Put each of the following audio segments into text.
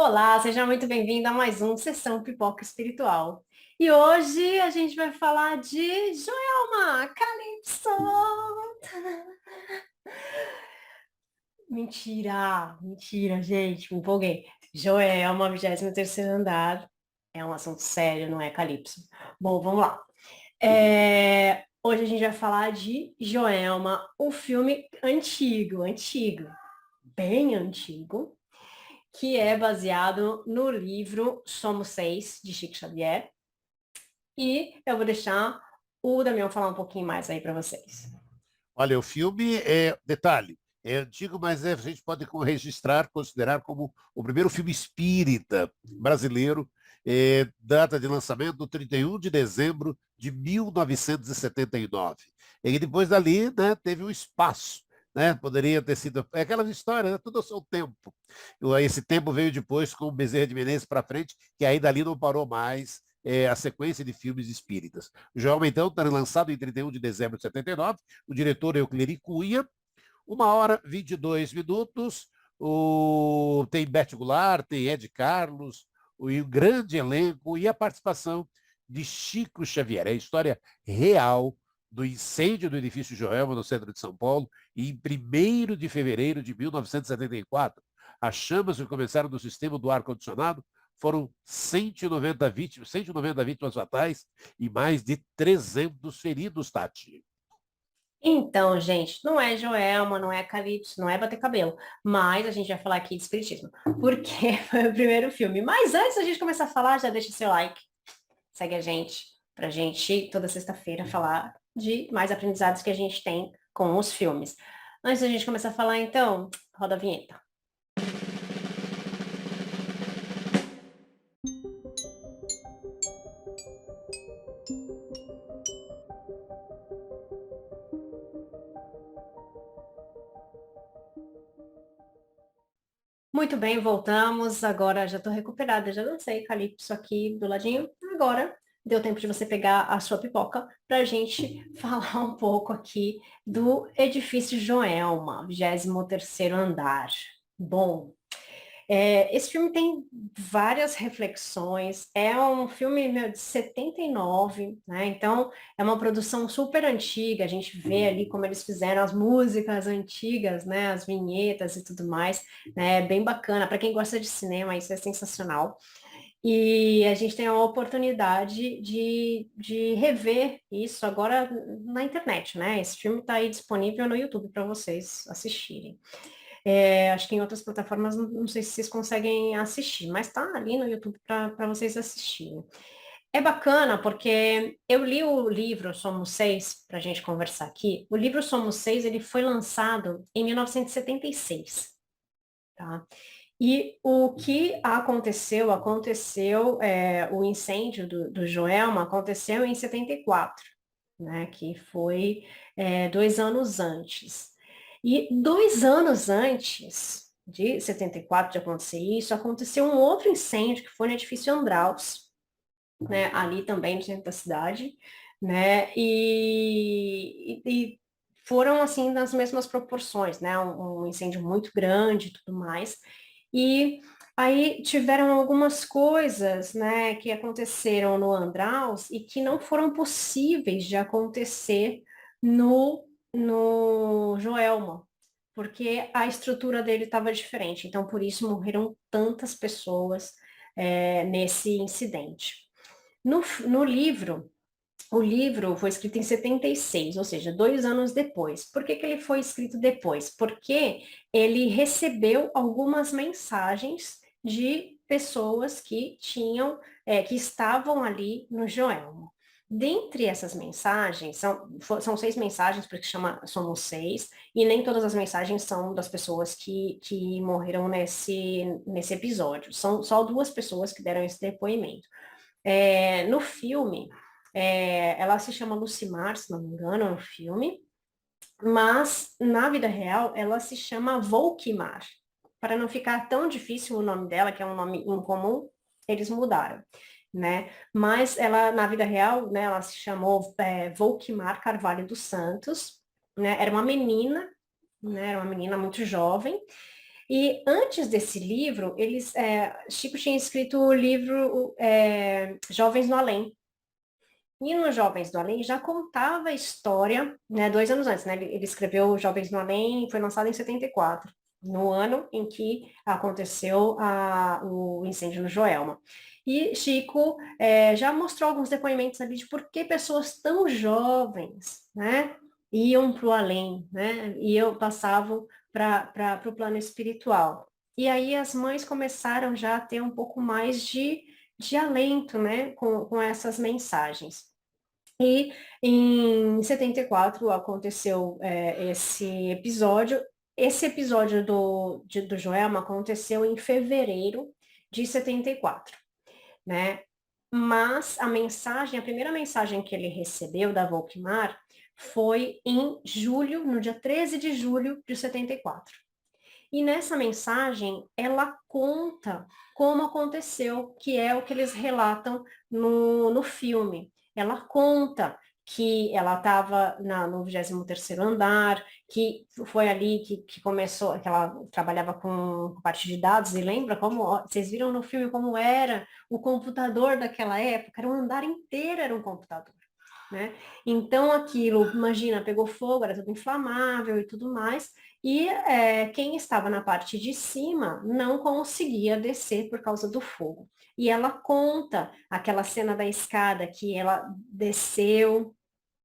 Olá, seja muito bem-vindo a mais um Sessão Pipoca Espiritual. E hoje a gente vai falar de Joelma Calypso. Mentira, mentira, gente, me empolguei. Joelma, 23º andar. É um assunto sério, não é Calypso. Bom, vamos lá. Hoje a gente vai falar de Joelma, um filme antigo, bem antigo, que é baseado no livro Somos Seis, de Chico Xavier. E eu vou deixar o Damião falar um pouquinho mais aí para vocês. Olha, o filme detalhe, é antigo, mas a gente pode registrar, considerar como o primeiro filme espírita brasileiro, data de lançamento 31 de dezembro de 1979. E depois dali, né, teve um espaço, né, poderia ter sido, é aquela história, né, tudo ao seu tempo. Esse tempo veio depois com o Bezerra de Menezes para frente, que aí dali não parou mais a sequência de filmes espíritas. O Joelma, então, está lançado em 31 de dezembro de 79. O diretor é Eucliri Cunha. 1 hora e 22 minutos. Tem Beth Goulart, tem Ed Carlos, o grande elenco e a participação de Chico Xavier. É a história real do incêndio do edifício Joelma, no centro de São Paulo, em 1º de fevereiro de 1974. As chamas que começaram no sistema do ar-condicionado foram 190 vítimas fatais e mais de 300 feridos, Tati. Então, gente, não é Joelma, não é Calypso, não é bater cabelo, mas a gente vai falar aqui de espiritismo, porque foi o primeiro filme. Mas antes da gente começar a falar, já deixa seu like, segue a gente, pra gente toda sexta-feira falar de mais aprendizados que a gente tem com os filmes. Antes da gente começar a falar, então, roda a vinheta. Muito bem, voltamos. Agora já estou recuperada, já lancei Calypso aqui do ladinho. Agora deu tempo de você pegar a sua pipoca para a gente falar um pouco aqui do edifício Joelma, 23º andar. Bom, esse filme tem várias reflexões. É um filme de 79, né? Então é uma produção super antiga. A gente vê ali como eles fizeram as músicas antigas, né? As vinhetas e tudo mais, né? É bem bacana. Para quem gosta de cinema, isso é sensacional. E a gente tem a oportunidade de rever isso agora na internet, né? Esse filme está aí disponível no YouTube para vocês assistirem. Acho que em outras plataformas, não sei se vocês conseguem assistir, mas está ali no YouTube para vocês assistirem. É bacana porque eu li o livro Somos Seis, para a gente conversar aqui. O livro Somos Seis, ele foi lançado em 1976, tá? E o que o incêndio do Joelma aconteceu em 74, né? Que foi 2 anos antes. E 2 anos antes de 74 de acontecer isso, aconteceu um outro incêndio que foi no edifício Andraus, né? Ali também no centro da cidade, né? E foram assim nas mesmas proporções, né? Um incêndio muito grande e tudo mais. E aí tiveram algumas coisas, né, que aconteceram no Andraus e que não foram possíveis de acontecer no Joelma, porque a estrutura dele estava diferente. Então, por isso morreram tantas pessoas nesse incidente. No livro, o livro foi escrito em 76, ou seja, 2 anos depois. Por que ele foi escrito depois? Porque ele recebeu algumas mensagens de pessoas que que estavam ali no Joelma. Dentre essas mensagens, são 6 mensagens, porque somos seis, e nem todas as mensagens são das pessoas que morreram nesse episódio. São só 2 pessoas que deram esse depoimento. No filme, ela se chama Lucimar, se não me engano, no filme, mas na vida real ela se chama Volkmar. Para não ficar tão difícil o nome dela, que é um nome incomum, eles mudaram, né? Mas ela, na vida real, né, ela se chamou Volkmar Carvalho dos Santos, né? Era uma menina, né? Era uma menina muito jovem, E antes desse livro, Chico tinha escrito o livro Jovens no Além. E no Jovens do Além já contava a história, né, 2 anos antes, né? Ele escreveu Jovens no Além, foi lançado em 74, no ano em que aconteceu o incêndio no Joelma. E Chico já mostrou alguns depoimentos ali de por que pessoas tão jovens, né, iam para o além, né, passavam para o plano espiritual. E aí as mães começaram já a ter um pouco mais de alento, né, com essas mensagens. E em 74 aconteceu esse episódio. Esse episódio do Joelma aconteceu em fevereiro de 74, né? Mas a primeira mensagem que ele recebeu da Volkmar foi em julho, no dia 13 de julho de 74. E nessa mensagem, ela conta como aconteceu, que é o que eles relatam no filme. Ela conta que ela estava no 23º andar, que foi ali que começou, que ela trabalhava com parte de dados, e lembra como, vocês viram no filme como era o computador daquela época? Era um andar inteiro, era um computador. Né? Então aquilo, imagina, pegou fogo, era tudo inflamável e tudo mais, e quem estava na parte de cima não conseguia descer por causa do fogo. E ela conta aquela cena da escada que ela desceu,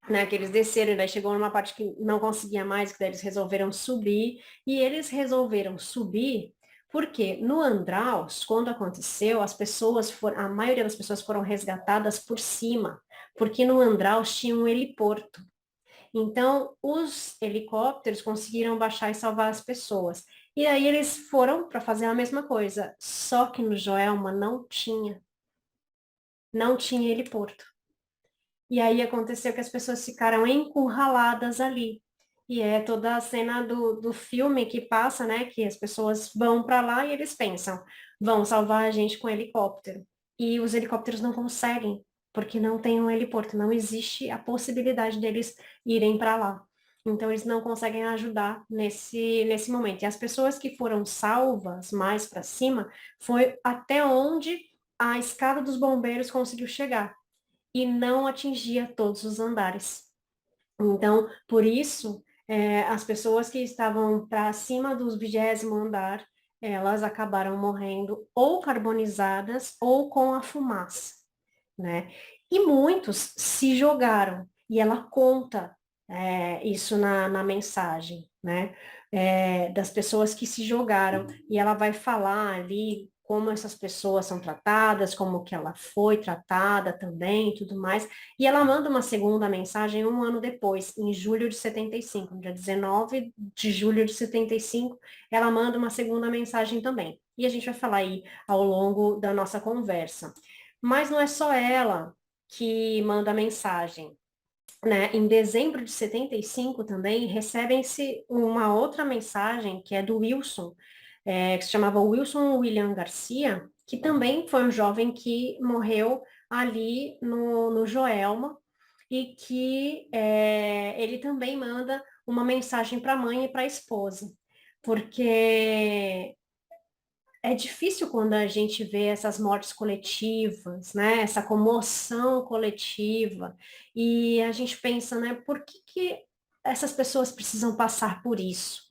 né, que eles desceram, e daí chegou numa parte que não conseguia mais, que daí eles resolveram subir, e eles resolveram subir porque no Andraus, quando aconteceu, a maioria das pessoas foram resgatadas por cima, porque no Andraus tinha um heliporto. Então, os helicópteros conseguiram baixar e salvar as pessoas. E aí eles foram para fazer a mesma coisa, só que no Joelma não tinha heliporto. E aí aconteceu que as pessoas ficaram encurraladas ali. E é toda a cena do filme que passa, né? Que as pessoas vão para lá e eles pensam, vão salvar a gente com helicóptero. E os helicópteros não conseguem, porque não tem um heliporto, não existe a possibilidade deles irem para lá. Então eles não conseguem ajudar nesse momento. E as pessoas que foram salvas mais para cima foi até onde a escada dos bombeiros conseguiu chegar e não atingia todos os andares. Então, por isso, as pessoas que estavam para cima do 20º andar, elas acabaram morrendo ou carbonizadas ou com a fumaça, né? E muitos se jogaram, e ela conta isso na mensagem, né? Das pessoas que se jogaram, e ela vai falar ali como essas pessoas são tratadas, como que ela foi tratada também, e tudo mais. E ela manda uma segunda mensagem 1 ano depois, em julho de 75, no dia 19 de julho de 75, ela manda uma segunda mensagem também. E a gente vai falar aí ao longo da nossa conversa. Mas não é só ela que manda mensagem, né? Em dezembro de 75 também recebem-se uma outra mensagem que é do Wilson, que se chamava Wilson William Garcia, que também foi um jovem que morreu ali no Joelma e que ele também manda uma mensagem para a mãe e para a esposa, porque é difícil quando a gente vê essas mortes coletivas, né? Essa comoção coletiva, e a gente pensa, né? Por que essas pessoas precisam passar por isso?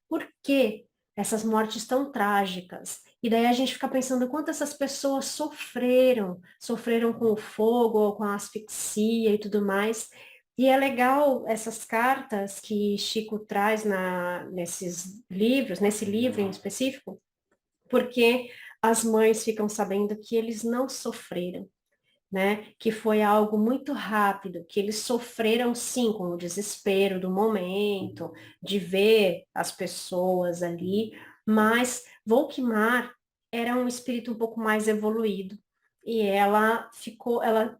Por que essas mortes tão trágicas? E daí a gente fica pensando quanto essas pessoas sofreram com o fogo, ou com a asfixia e tudo mais. E é legal essas cartas que Chico traz nesses livros, nesse livro em específico, porque as mães ficam sabendo que eles não sofreram, né? Que foi algo muito rápido, que eles sofreram sim com o desespero do momento, de ver as pessoas ali, mas Volkmar era um espírito um pouco mais evoluído e ela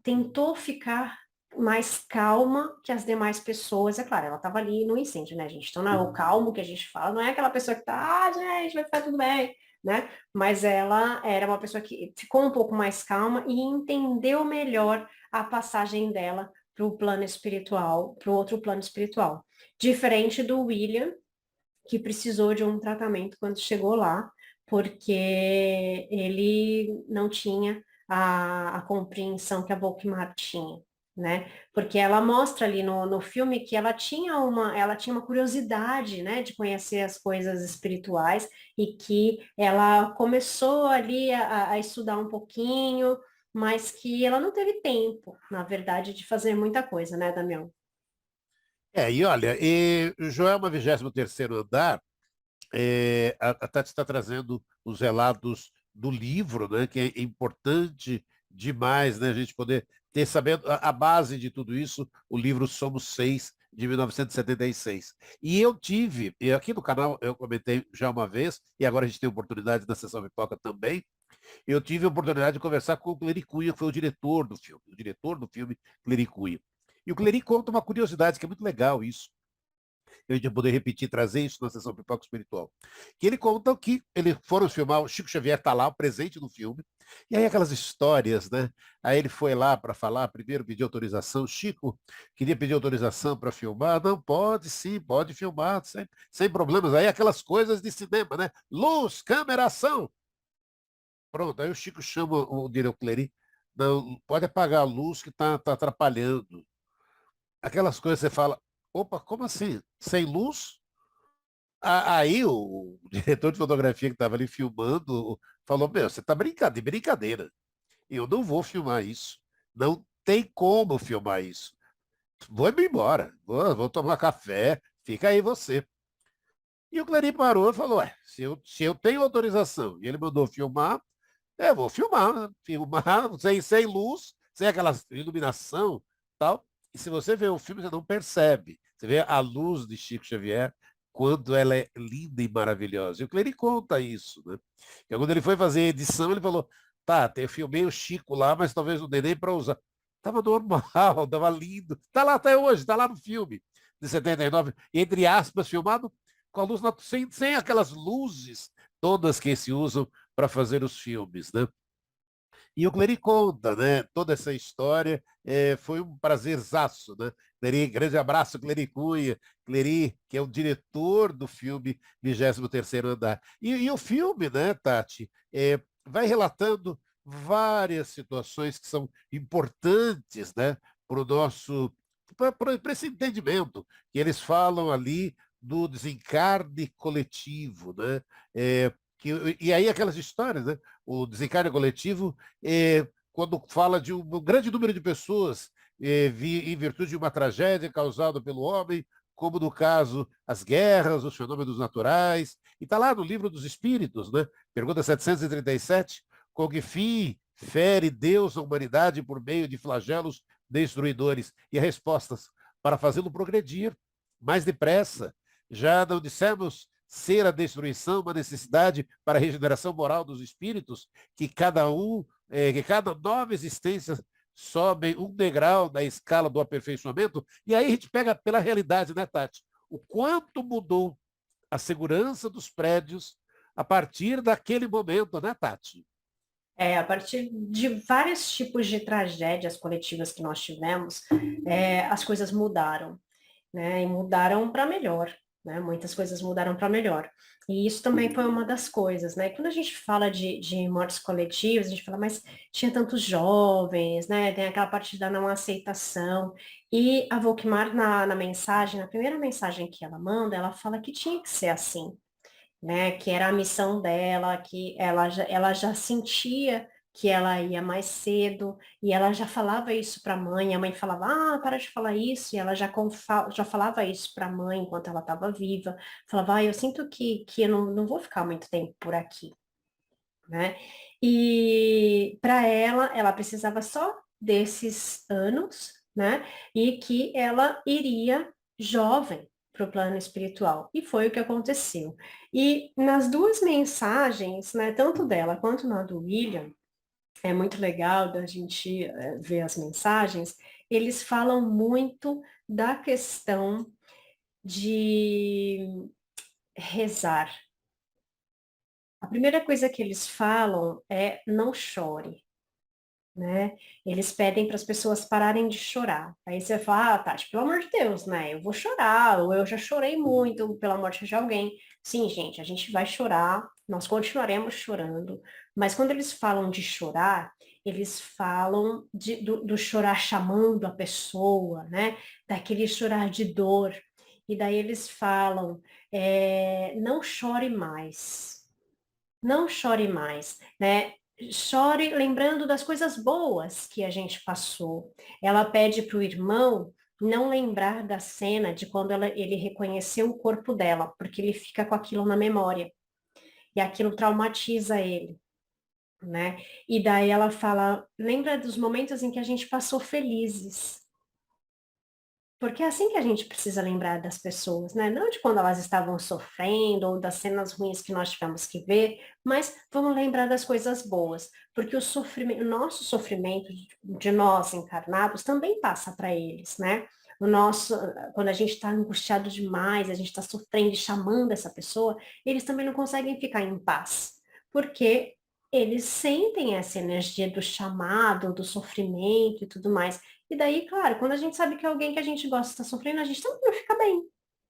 tentou ficar mais calma que as demais pessoas. É claro, ela estava ali no incêndio, né, gente? Então, não é o calmo que a gente fala, não é aquela pessoa que tá, gente, vai ficar tudo bem, né? Mas ela era uma pessoa que ficou um pouco mais calma e entendeu melhor a passagem dela para o plano espiritual, para o outro plano espiritual. Diferente do William, que precisou de um tratamento quando chegou lá, porque ele não tinha a compreensão que a Volkmar tinha, né? Porque ela mostra ali no filme que ela tinha uma curiosidade, né, de conhecer as coisas espirituais e que ela começou ali a estudar um pouquinho, mas que ela não teve tempo, na verdade, de fazer muita coisa, né, Damião? E olha, Joelma, 23º andar, a Tati está trazendo os relatos do livro, né, que é importante demais, né, a gente poder ter, sabendo a base de tudo isso, o livro Somos Seis, de 1976. E eu tive, e aqui no canal eu comentei já uma vez, e agora a gente tem oportunidade na Sessão Pipoca também, eu tive a oportunidade de conversar com o Cleri Cunha, que foi o diretor do filme Cleri Cunha. E o Cleri conta uma curiosidade, que é muito legal isso, a gente vai poder repetir, trazer isso na sessão Pipoca Espiritual. Que ele conta que eles foram filmar, o Chico Xavier está lá, presente no filme, e aí aquelas histórias, né? Aí ele foi lá para falar, primeiro pedir autorização. Chico queria pedir autorização para filmar. Não, pode sim, pode filmar, sem problemas. Aí aquelas coisas de cinema, né? Luz, câmera, ação. Pronto, aí o Chico chama o diretor Clery, não, pode apagar a luz que está atrapalhando. Aquelas coisas que você fala, opa, como assim? Sem luz? Aí o diretor de fotografia que estava ali filmando falou, meu, você está brincando, de brincadeira. Eu não vou filmar isso. Não tem como filmar isso. Vou-me embora, vou tomar café, fica aí você. E o Clarim parou e falou, ué, se eu tenho autorização e ele mandou filmar, eu vou filmar, né? Filmar sem luz, sem aquela iluminação tal. E se você vê o filme, você não percebe. Você vê a luz de Chico Xavier, quando ela é linda e maravilhosa. E o Clery conta isso, né? E quando ele foi fazer a edição, ele falou, tá, eu filmei o Chico lá, mas talvez não dê nem para usar. Tava normal, tava lindo. Tá lá até hoje, tá lá no filme de 79, entre aspas, filmado com a luz, sem aquelas luzes todas que se usam para fazer os filmes, né? E o Clery conta, né? Toda essa história foi um prazerzaço, né? Clery, grande abraço, Clery Cunha, Clery, que é o diretor do filme 23º Andar. E o filme, né, Tati, vai relatando várias situações que são importantes, né, para o nosso, para esse entendimento, que eles falam ali do desencarne coletivo, né? E aí aquelas histórias, né? O desencarne coletivo, quando fala de um grande número de pessoas em virtude de uma tragédia causada pelo homem, como no caso as guerras, os fenômenos naturais, e está lá no livro dos Espíritos, né? Pergunta 737, com que fim fere Deus a humanidade por meio de flagelos destruidores? E as respostas, para fazê-lo progredir mais depressa. Já não dissemos ser a destruição uma necessidade para a regeneração moral dos espíritos, que cada nova existência sobe um degrau na escala do aperfeiçoamento, e aí a gente pega pela realidade, né, Tati? O quanto mudou a segurança dos prédios a partir daquele momento, né, Tati? A partir de vários tipos de tragédias coletivas que nós tivemos, as coisas mudaram, né? E mudaram para melhor, né? Muitas coisas mudaram para melhor. E isso também foi uma das coisas, né? Quando a gente fala de mortes coletivas, a gente fala, mas tinha tantos jovens, né? Tem aquela parte da não aceitação. E a Volkmar, na mensagem, na primeira mensagem que ela manda, ela fala que tinha que ser assim, né? Que era a missão dela, que ela já sentia que ela ia mais cedo, e ela já falava isso para a mãe falava, para de falar isso, e ela já falava isso para a mãe enquanto ela estava viva, falava, eu sinto que eu não vou ficar muito tempo por aqui, né? E para ela precisava só desses anos, né? E que ela iria jovem para o plano espiritual. E foi o que aconteceu. E nas duas mensagens, né, tanto dela quanto na do William, é muito legal da gente ver as mensagens, eles falam muito da questão de rezar. A primeira coisa que eles falam é não chore. né? Eles pedem para as pessoas pararem de chorar. Aí você fala, ah, Tati, pelo amor de Deus, né? Eu vou chorar, ou eu já chorei muito pela morte de alguém. Sim, gente, a gente vai chorar, nós continuaremos chorando, mas quando eles falam de chorar, eles falam do chorar chamando a pessoa, né? Daquele chorar de dor. E daí eles falam, não chore mais. Não chore mais, né? Chore lembrando das coisas boas que a gente passou. Ela pede para o irmão não lembrar da cena de quando ele reconheceu o corpo dela, porque ele fica com aquilo na memória. E aquilo traumatiza ele, né? E daí ela fala, lembra dos momentos em que a gente passou felizes. Porque é assim que a gente precisa lembrar das pessoas, né? Não de quando elas estavam sofrendo ou das cenas ruins que nós tivemos que ver, mas vamos lembrar das coisas boas, porque o nosso sofrimento de nós encarnados também passa para eles, né? O nosso, quando a gente está angustiado demais, a gente está sofrendo e chamando essa pessoa, eles também não conseguem ficar em paz, porque eles sentem essa energia do chamado, do sofrimento e tudo mais. E daí, claro, quando a gente sabe que alguém que a gente gosta está sofrendo, a gente também não fica bem,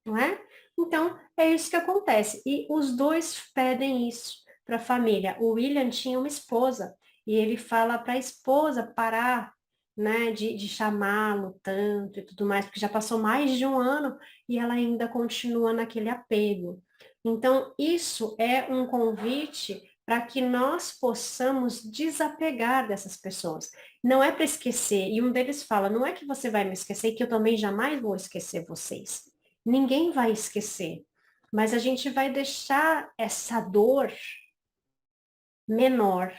não é? Então, é isso que acontece. E os dois pedem isso para a família. O William tinha uma esposa e ele fala para a esposa parar, né, de chamá-lo tanto e tudo mais, porque já passou mais de um ano e ela ainda continua naquele apego. Então, isso é um convite para que nós possamos desapegar dessas pessoas. Não é para esquecer. E um deles fala: não é que você vai me esquecer, que eu também jamais vou esquecer vocês. Ninguém vai esquecer. Mas a gente vai deixar essa dor menor.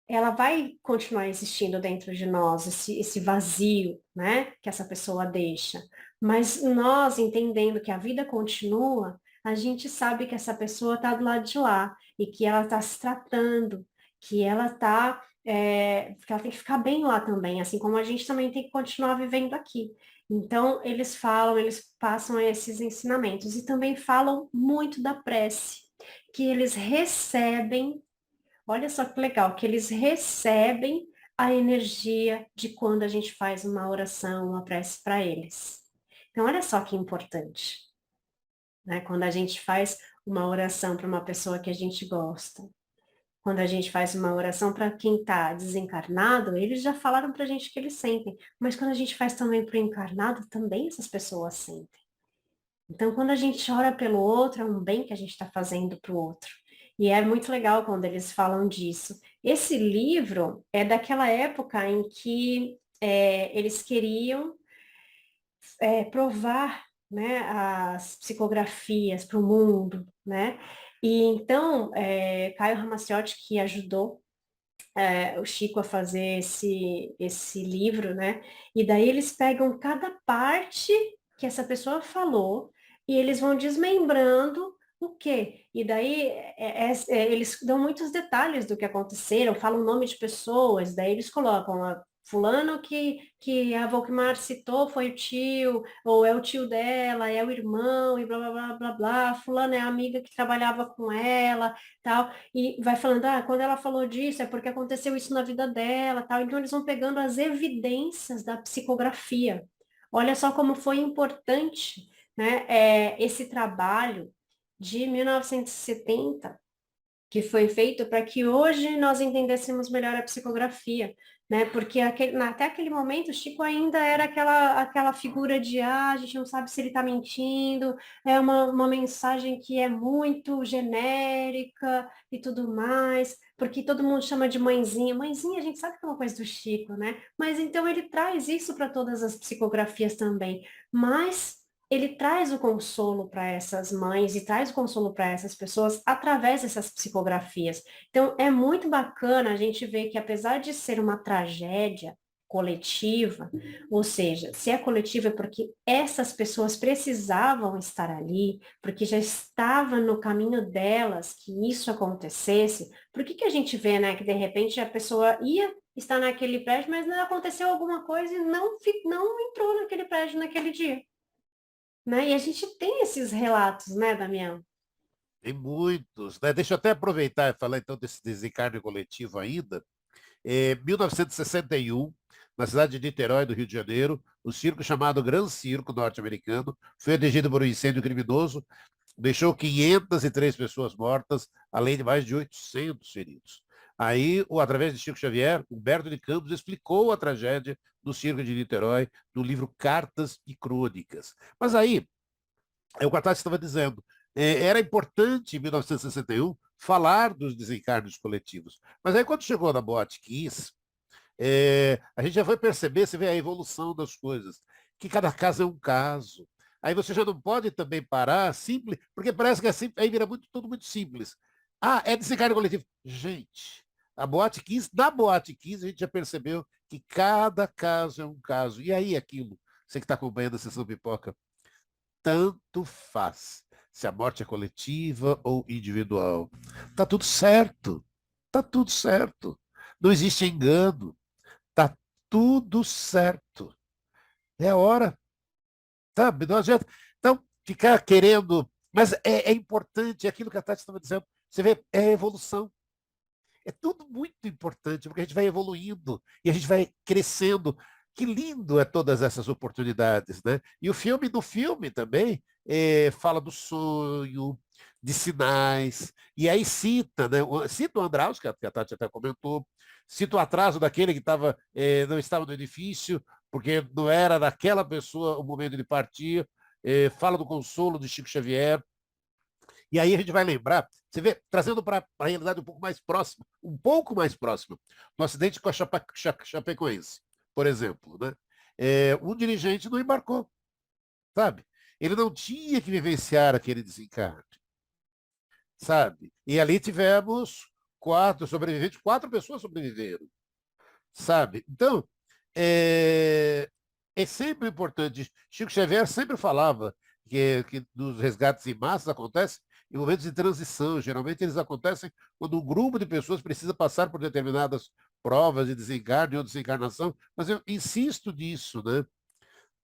Ela vai continuar existindo dentro de nós, esse vazio, né, que essa pessoa deixa. Mas nós, entendendo que a vida continua, a gente sabe que essa pessoa está do lado de lá e que ela está se tratando, que ela está, que ela tem que ficar bem lá também, assim como a gente também tem que continuar vivendo aqui. Então, eles falam, eles passam esses ensinamentos e também falam muito da prece, que eles recebem. Olha só que legal, que eles recebem a energia de quando a gente faz uma oração, uma prece para eles. Então, olha só que importante, né? Quando a gente faz uma oração para uma pessoa que a gente gosta, quando a gente faz uma oração para quem está desencarnado, eles já falaram para a gente que eles sentem, mas quando a gente faz também para o encarnado, também essas pessoas sentem. Então, quando a gente ora pelo outro, é um bem que a gente está fazendo para o outro. E é muito legal quando eles falam disso. Esse livro é daquela época em que eles queriam provar, né, as psicografias para o mundo, né? E então, Caio Ramaciotti, que ajudou o Chico a fazer esse livro, né? E daí eles pegam cada parte que essa pessoa falou e eles vão desmembrando o quê? E daí eles dão muitos detalhes do que aconteceram, falam o nome de pessoas, daí eles colocam fulano que a Volkmar citou foi o tio, ou é o tio dela, é o irmão, e blá, blá, blá, blá, blá, fulano é a amiga que trabalhava com ela, tal, e vai falando, quando ela falou disso é porque aconteceu isso na vida dela, tal. Então eles vão pegando as evidências da psicografia. Olha só como foi importante, né, esse trabalho de 1970 que foi feito para que hoje nós entendêssemos melhor a psicografia, né? Porque até aquele momento o Chico ainda era aquela figura de a gente não sabe se ele está mentindo, é uma mensagem que é muito genérica e tudo mais, porque todo mundo chama de mãezinha. Mãezinha, a gente sabe que é uma coisa do Chico, né? Mas então ele traz isso para todas as psicografias também. Mas ele traz o consolo para essas mães e traz o consolo para essas pessoas através dessas psicografias. Então, é muito bacana a gente ver que, apesar de ser uma tragédia coletiva, ou seja, se é coletiva é porque essas pessoas precisavam estar ali, porque já estava no caminho delas que isso acontecesse. Por que que a gente vê, né, que de repente a pessoa ia estar naquele prédio, mas não aconteceu alguma coisa e não entrou naquele prédio naquele dia? Né? E a gente tem esses relatos, né, Damião? Tem muitos, né? Deixa eu até aproveitar e falar então desse desencarne coletivo ainda. Em 1961, na cidade de Niterói, do Rio de Janeiro, o circo chamado Gran Circo norte-americano foi atingido por um incêndio criminoso, deixou 503 pessoas mortas, além de mais de 800 feridos. Aí, através de Chico Xavier, Humberto de Campos explicou a tragédia do circo de Niterói no livro Cartas e Crônicas. Mas aí, é o que a Tati estava dizendo, era importante, em 1961, falar dos desencarnos coletivos. Mas aí, quando chegou na Boate Kiss, a gente já vai perceber, você vê a evolução das coisas, que cada caso é um caso. Aí você já não pode também parar simples, porque parece que é simples, aí vira tudo muito simples. Ah, é desencarne coletivo. Gente, na Boate 15 a gente já percebeu que cada caso é um caso. E aí aquilo, você que está acompanhando a Sessão Pipoca, tanto faz se a morte é coletiva ou individual. Tá tudo certo. Tá tudo certo. Não existe engano. Tá tudo certo. É a hora, sabe? Não adianta. Então, ficar querendo. Mas é importante, é aquilo que a Tati estava dizendo. Você vê, é evolução. É tudo muito importante, porque a gente vai evoluindo e a gente vai crescendo. Que lindo é todas essas oportunidades, né? E o filme, no filme também, fala do sonho, de sinais, e aí cita, né? Cita o Andraus, que a Tati até comentou, cita o atraso daquele que não estava no edifício, porque não era daquela pessoa o momento de partir, fala do consolo de Chico Xavier, e aí a gente vai lembrar, você vê, trazendo para a realidade um pouco mais próxima, no acidente com a Chapecoense, por exemplo, né? Um dirigente não embarcou, sabe? Ele não tinha que vivenciar aquele desencarne, sabe? E ali tivemos quatro sobreviventes, quatro pessoas sobreviveram, sabe? Então, é, é sempre importante. Chico Xavier sempre falava que dos resgates em massa acontecem em momentos de transição. Geralmente eles acontecem quando um grupo de pessoas precisa passar por determinadas provas de desencarne ou desencarnação. Mas eu insisto nisso, né?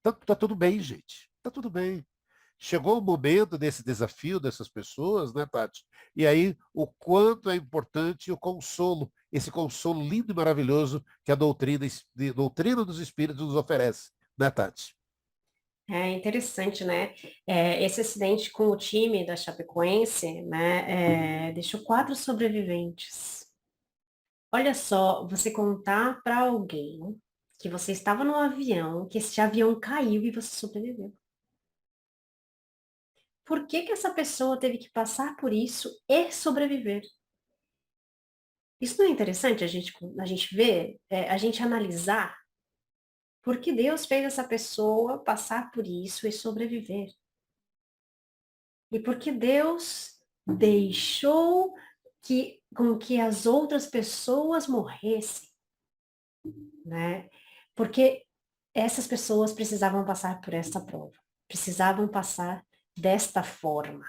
Tá tudo bem, gente. Tá tudo bem. Chegou o momento desse desafio dessas pessoas, né, Tati? E aí, o quanto é importante o consolo, esse consolo lindo e maravilhoso que a doutrina dos espíritos nos oferece, né, Tati? É interessante, né? Esse acidente com o time da Chapecoense, né, deixou 4 sobreviventes. Olha só, você contar para alguém que você estava no avião, que esse avião caiu e você sobreviveu. Por que que essa pessoa teve que passar por isso e sobreviver? Isso não é interessante a gente ver, a gente analisar por que Deus fez essa pessoa passar por isso e sobreviver? E por que Deus deixou com que as outras pessoas morressem, né? Porque essas pessoas precisavam passar por esta prova, precisavam passar desta forma,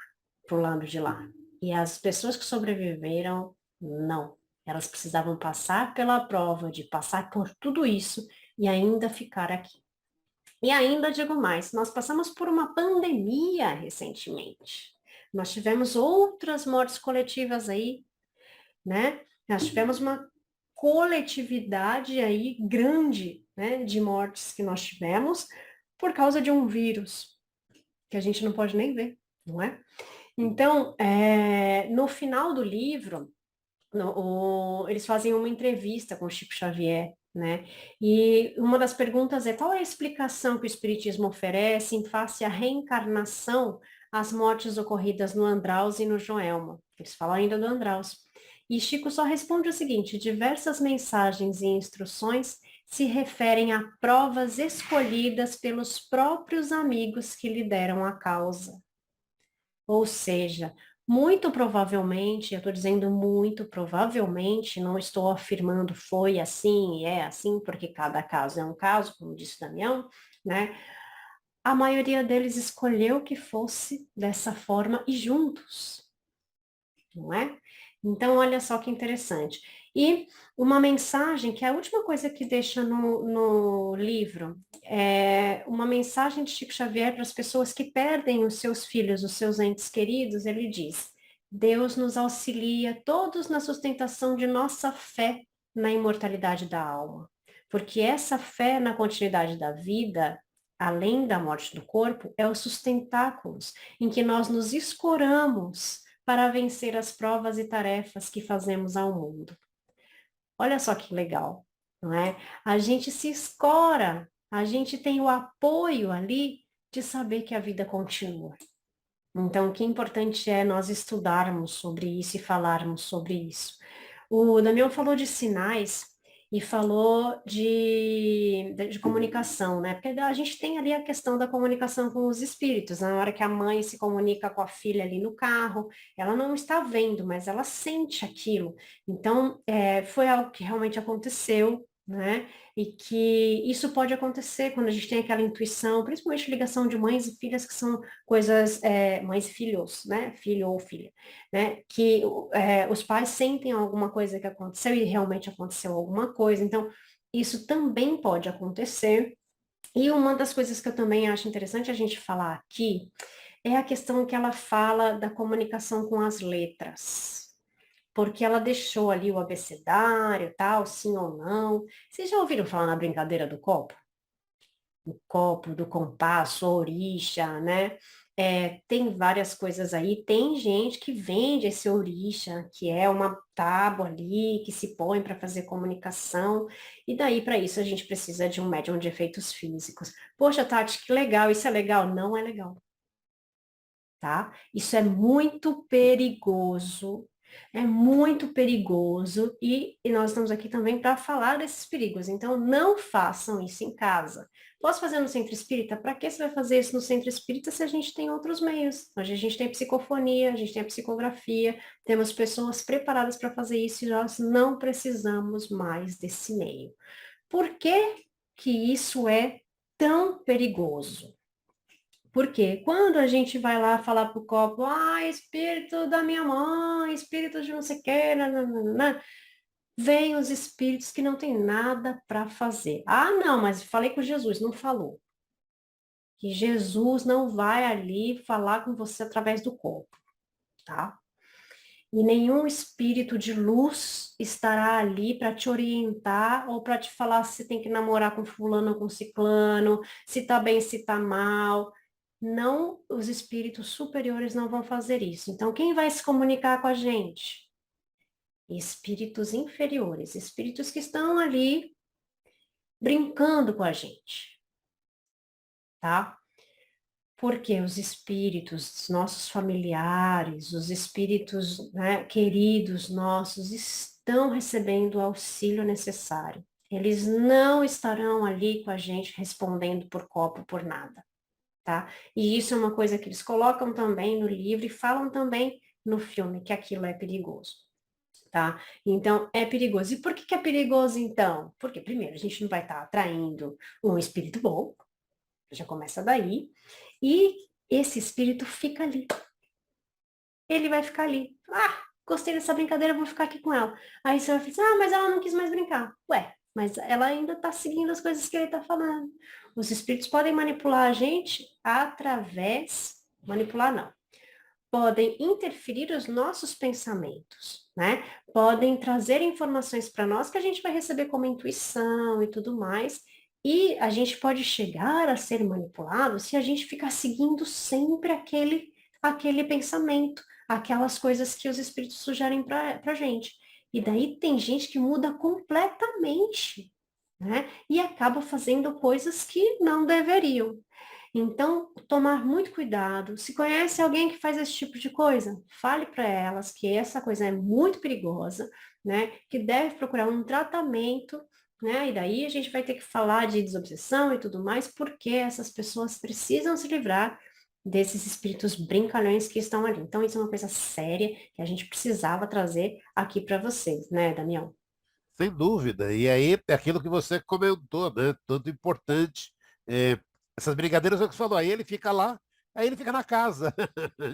pro lado de lá. E as pessoas que sobreviveram, não. Elas precisavam passar pela prova de passar por tudo isso e ainda ficar aqui. E ainda digo mais, nós passamos por uma pandemia recentemente. Nós tivemos outras mortes coletivas aí, né? Nós tivemos uma coletividade aí grande, né, de mortes que nós tivemos por causa de um vírus que a gente não pode nem ver, não é? Então, no final do livro, eles fazem uma entrevista com o Chico Xavier, né? E uma das perguntas é qual é a explicação que o Espiritismo oferece em face à reencarnação às mortes ocorridas no Andraus e no Joelma? Eles falam ainda do Andraus. E Chico só responde o seguinte: diversas mensagens e instruções se referem a provas escolhidas pelos próprios amigos que lhe deram a causa. Ou seja, muito provavelmente, eu estou dizendo muito provavelmente, não estou afirmando foi assim e é assim, porque cada caso é um caso, como disse o Damião, né? A maioria deles escolheu que fosse dessa forma e juntos, não é? Então, olha só que interessante. E uma mensagem, que é a última coisa que deixa no livro, é uma mensagem de Chico Xavier para as pessoas que perdem os seus filhos, os seus entes queridos, ele diz: Deus nos auxilia todos na sustentação de nossa fé na imortalidade da alma. Porque essa fé na continuidade da vida, além da morte do corpo, é os sustentáculos em que nós nos escoramos para vencer as provas e tarefas que fazemos ao mundo. Olha só que legal, não é? A gente se escora, a gente tem o apoio ali de saber que a vida continua. Então, o que é importante é nós estudarmos sobre isso e falarmos sobre isso. O Damião falou de sinais e falou de comunicação, né? Porque a gente tem ali a questão da comunicação com os espíritos. Na hora que a mãe se comunica com a filha ali no carro, ela não está vendo, mas ela sente aquilo. Então, foi algo que realmente aconteceu, né? E que isso pode acontecer quando a gente tem aquela intuição, principalmente ligação de mães e filhas, que são coisas, mães e filhos, né? Filho ou filha, né? Que os pais sentem alguma coisa que aconteceu e realmente aconteceu alguma coisa. Então, isso também pode acontecer. E uma das coisas que eu também acho interessante a gente falar aqui é a questão que ela fala da comunicação com as letras. Porque ela deixou ali o abecedário, tal, sim ou não. Vocês já ouviram falar na brincadeira do copo? O copo, do compasso, orixa, né? Tem várias coisas aí. Tem gente que vende esse orixa, que é uma tábua ali que se põe para fazer comunicação. E daí, para isso, a gente precisa de um médium de efeitos físicos. Poxa, Tati, que legal. Isso é legal? Não é legal, tá? Isso é muito perigoso e nós estamos aqui também para falar desses perigos. Então, não façam isso em casa. Posso fazer no centro espírita? Para que você vai fazer isso no centro espírita se a gente tem outros meios? Hoje a gente tem psicofonia, a gente tem a psicografia, temos pessoas preparadas para fazer isso e nós não precisamos mais desse meio. Por que que isso é tão perigoso? Porque quando a gente vai lá falar pro copo, espírito da minha mãe, espírito de não sei o que, nananana, vem os espíritos que não tem nada para fazer. Ah, não, mas falei com Jesus, não falou. Que Jesus não vai ali falar com você através do copo, tá? E nenhum espírito de luz estará ali para te orientar ou para te falar se tem que namorar com fulano ou com ciclano, se tá bem, se tá mal. Não, os espíritos superiores não vão fazer isso. Então, quem vai se comunicar com a gente? Espíritos inferiores, espíritos que estão ali brincando com a gente, tá? Porque os espíritos, nossos familiares, os espíritos, né, queridos nossos, estão recebendo o auxílio necessário. Eles não estarão ali com a gente respondendo por copo, por nada, tá? E isso é uma coisa que eles colocam também no livro e falam também no filme, que aquilo é perigoso, tá? Então, é perigoso. E por que que é perigoso, então? Porque, primeiro, a gente não vai estar atraindo um espírito bom, já começa daí, e esse espírito fica ali. Ele vai ficar ali. Gostei dessa brincadeira, vou ficar aqui com ela. Aí você vai falar, mas ela não quis mais brincar. Ué, mas ela ainda está seguindo as coisas que ele está falando. Os espíritos podem manipular a gente através, manipular não, podem interferir os nossos pensamentos, né? Podem trazer informações para nós que a gente vai receber como intuição e tudo mais. E a gente pode chegar a ser manipulado se a gente ficar seguindo sempre aquele pensamento, aquelas coisas que os espíritos sugerem para a gente. E daí tem gente que muda completamente, né? E acaba fazendo coisas que não deveriam. Então, tomar muito cuidado. Se conhece alguém que faz esse tipo de coisa, fale para elas que essa coisa é muito perigosa, né? Que deve procurar um tratamento, né? E daí a gente vai ter que falar de desobsessão e tudo mais, porque essas pessoas precisam se livrar desses espíritos brincalhões que estão ali. Então, isso é uma coisa séria que a gente precisava trazer aqui para vocês, né, Damião? Sem dúvida. E aí, é aquilo que você comentou, né? Tanto importante. É, essas brincadeiras é o que você falou. Aí ele fica lá, aí ele fica na casa.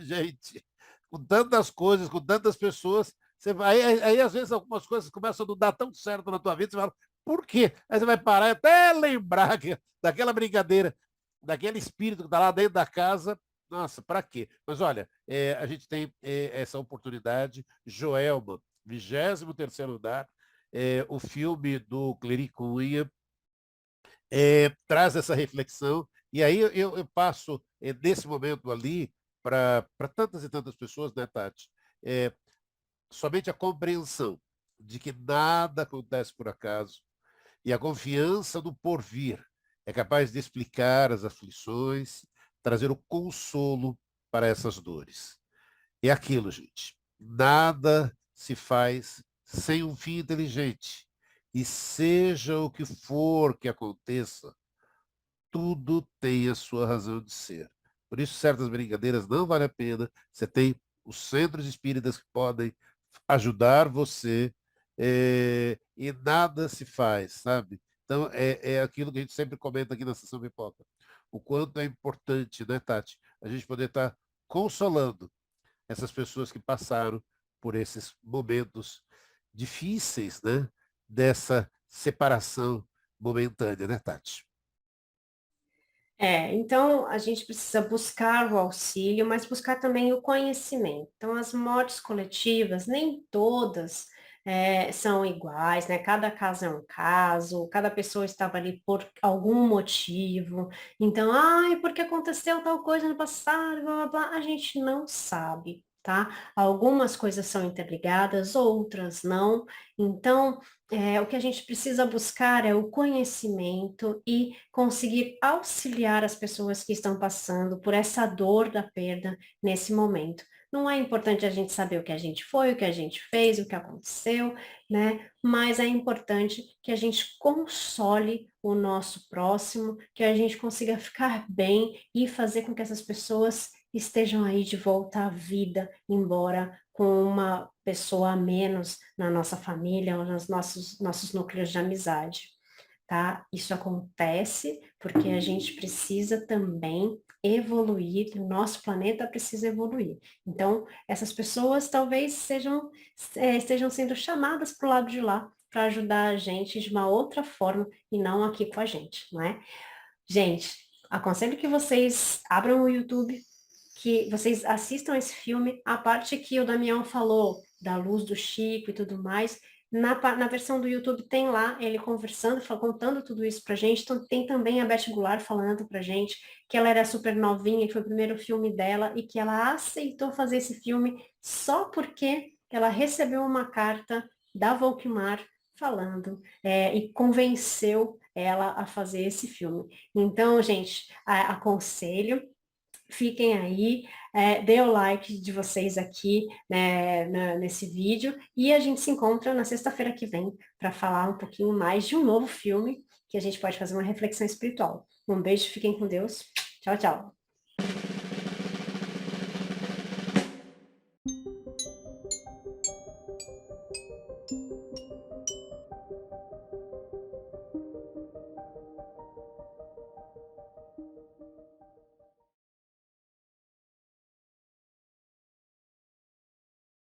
Gente, com tantas coisas, com tantas pessoas. Você vai, aí, às vezes, algumas coisas começam a não dar tão certo na tua vida. Você fala, por quê? Aí você vai parar e até lembrar daquela brincadeira, daquele espírito que está lá dentro da casa. Nossa, para quê? Mas olha, a gente tem essa oportunidade. Joelma, 23º andar. o filme do Clery Cunha traz essa reflexão, e aí eu passo, nesse momento ali, para tantas e tantas pessoas, né, Tati? É, somente a compreensão de que nada acontece por acaso, e a confiança no porvir é capaz de explicar as aflições, trazer o consolo para essas dores. É aquilo, gente. Nada se faz sem um fim inteligente. E seja o que for que aconteça, tudo tem a sua razão de ser. Por isso, certas brincadeiras não vale a pena. Você tem os centros espíritas que podem ajudar você, e nada se faz, sabe? Então, é aquilo que a gente sempre comenta aqui na Sessão Pipoca. O quanto é importante, né, Tati? A gente poder estar consolando essas pessoas que passaram por esses momentos difíceis, né? Dessa separação momentânea, né, Tati? Então a gente precisa buscar o auxílio, mas buscar também o conhecimento. Então, as mortes coletivas, nem todas são iguais, né? Cada caso é um caso, cada pessoa estava ali por algum motivo. Então, ai, porque aconteceu tal coisa no passado, blá, blá, blá, a gente não sabe. Tá? Algumas coisas são interligadas, outras não. Então, o que a gente precisa buscar é o conhecimento e conseguir auxiliar as pessoas que estão passando por essa dor da perda nesse momento. Não é importante a gente saber o que a gente foi, o que a gente fez, o que aconteceu, né? Mas é importante que a gente console o nosso próximo, que a gente consiga ficar bem e fazer com que essas pessoas estejam aí de volta à vida, embora com uma pessoa a menos na nossa família ou nos nossos núcleos de amizade, tá? Isso acontece porque a gente precisa também evoluir, o nosso planeta precisa evoluir. Então, essas pessoas talvez estejam sendo chamadas para o lado de lá, para ajudar a gente de uma outra forma e não aqui com a gente, não é? Gente, aconselho que vocês abram o YouTube, que vocês assistam esse filme, a parte que o Damião falou da luz do Chico e tudo mais, na versão do YouTube tem lá ele conversando, contando tudo isso pra gente, então tem também a Beth Goulart falando pra gente que ela era super novinha, que foi o primeiro filme dela e que ela aceitou fazer esse filme só porque ela recebeu uma carta da Volkmar falando, e convenceu ela a fazer esse filme. Então, gente, aconselho, fiquem aí, dê o like de vocês aqui, né, nesse vídeo e a gente se encontra na sexta-feira que vem para falar um pouquinho mais de um novo filme que a gente pode fazer uma reflexão espiritual. Um beijo, fiquem com Deus. Tchau, tchau.